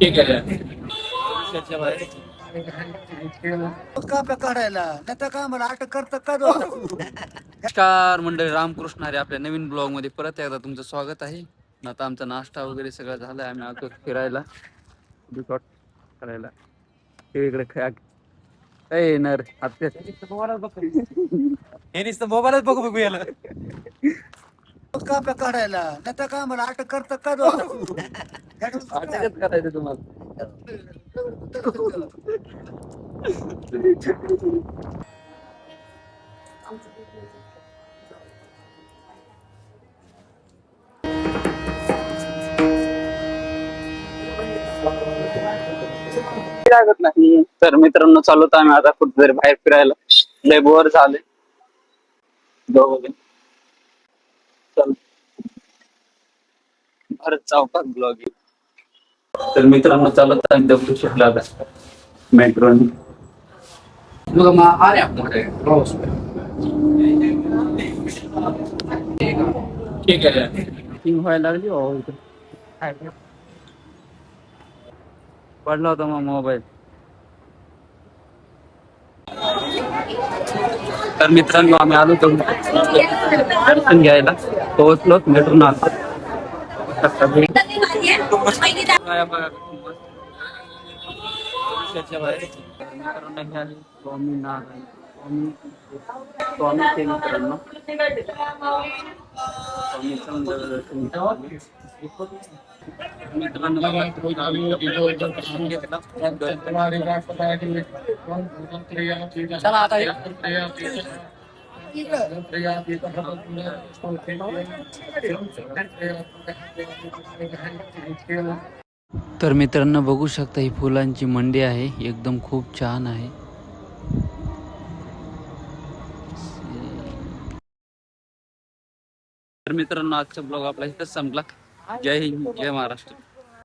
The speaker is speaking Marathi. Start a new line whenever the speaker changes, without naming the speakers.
ठीक आहे.
का काढायला नाही तर का मला अटक करता का
नमस्कार मंडळी, रामकृष्ण हरी. आपल्या नवीन ब्लॉग मध्ये परत एकदा तुमचं स्वागत आहे. आता आमचा नाश्ता वगैरे सगळं झालाय. आम्ही आलो फिरायला, रिसॉर्ट करायला. हे इकडे काय येणार आता
हे नुसतं मोबाईलच बघू बघू याला.
का काढायला नाही तर का मला अटक करता का
अटकच करायचं तुम्हाला. लागत नाही. तर मित्रांनो, चालवतो आम्ही आता कुठेतरी बाहेर फिरायला. लय बोर झाले दोघं. चल भारत चौकात ब्लॉग. तर मित्रांनो, चालत आम्ही दगडूशेठला आता मेट्रोने. बघा मग आले आपल्याकडे पाऊस. ठीक आहे. किंग व्हायला लागली हो इथं. पडला होता मग मोबाईल. तर मित्रांनो, आम्ही आलो होतो दर्शन घ्यायला. पोहोचलो मेट्रो आलो. स्वामीचे मित्रांनो,
चला आता
तर मित्रांनो, बघू शकता ही फुलांची मंडी आहे. एकदम खूप छान आहे. तर मित्रांनो, आजचा ब्लॉग आपला इथंच संपला. जय हिंद, जय महाराष्ट्र.